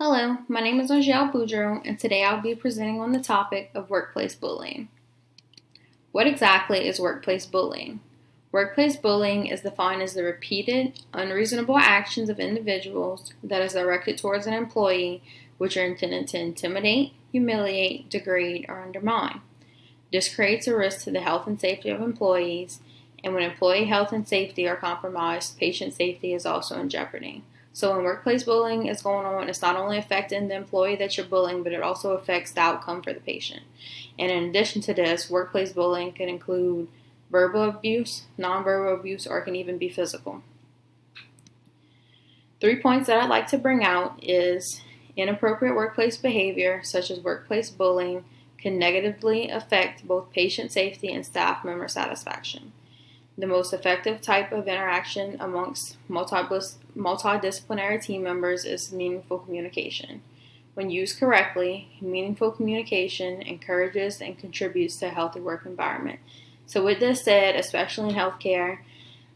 Hello, my name is Angel Boudreau, and today I'll be presenting on the topic of workplace bullying. What exactly is workplace bullying? Workplace bullying is defined as the repeated, unreasonable actions of individuals that is directed towards an employee which are intended to intimidate, humiliate, degrade, or undermine. This creates a risk to the health and safety of employees, and when employee health and safety are compromised, patient safety is also in jeopardy. So when workplace bullying is going on, it's not only affecting the employee that you're bullying, but it also affects the outcome for the patient. And in addition to this, workplace bullying can include verbal abuse, nonverbal abuse, or it can even be physical. 3 points that I'd like to bring out is inappropriate workplace behavior, such as workplace bullying, can negatively affect both patient safety and staff member satisfaction. The most effective type of interaction amongst multidisciplinary team members is meaningful communication. When used correctly, meaningful communication encourages and contributes to a healthy work environment. So with this said, especially in healthcare,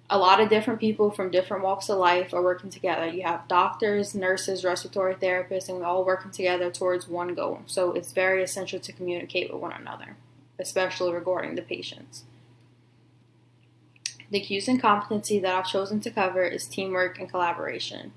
a lot of different people from different walks of life are working together. You have doctors, nurses, respiratory therapists, and we're all working together towards one goal. So it's very essential to communicate with one another, especially regarding the patients. The cues and competency that I've chosen to cover is teamwork and collaboration.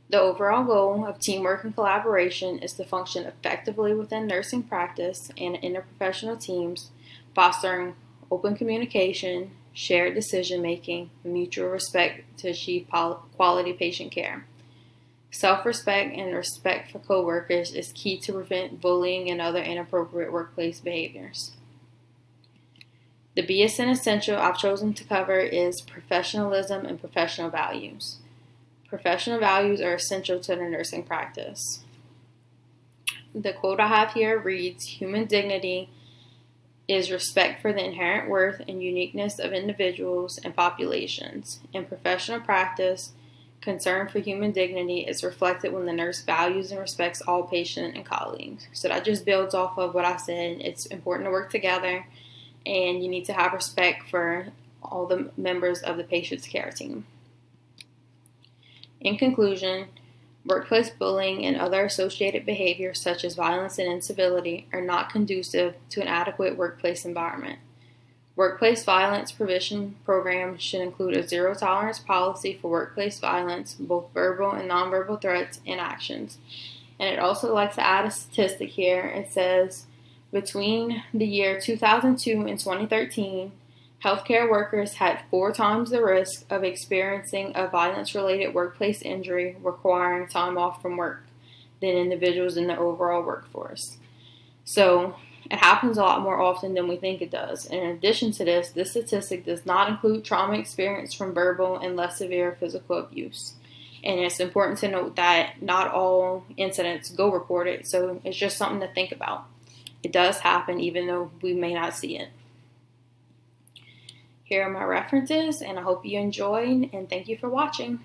The overall goal of teamwork and collaboration is to function effectively within nursing practice and interprofessional teams, fostering open communication, shared decision making, and mutual respect to achieve quality patient care. Self-respect and respect for coworkers is key to prevent bullying and other inappropriate workplace behaviors. The BSN essential I've chosen to cover is professionalism and professional values. Professional values are essential to the nursing practice. The quote I have here reads, "Human dignity is respect for the inherent worth and uniqueness of individuals and populations. In professional practice, concern for human dignity is reflected when the nurse values and respects all patients and colleagues." So that just builds off of what I said. It's important to work together, and you need to have respect for all the members of the patient's care team. In conclusion, workplace bullying and other associated behaviors such as violence and incivility are not conducive to an adequate workplace environment. Workplace violence prevention programs should include a zero tolerance policy for workplace violence, both verbal and nonverbal threats and actions. And I'd also like to add a statistic here. It says, between the year 2002 and 2013, healthcare workers had 4 times the risk of experiencing a violence-related workplace injury requiring time off from work than individuals in the overall workforce. So it happens a lot more often than we think it does. And in addition to this statistic does not include trauma experienced from verbal and less severe physical abuse. And it's important to note that not all incidents go reported, so it's just something to think about. It does happen even though we may not see it. Here are my references, and I hope you enjoyed, and thank you for watching.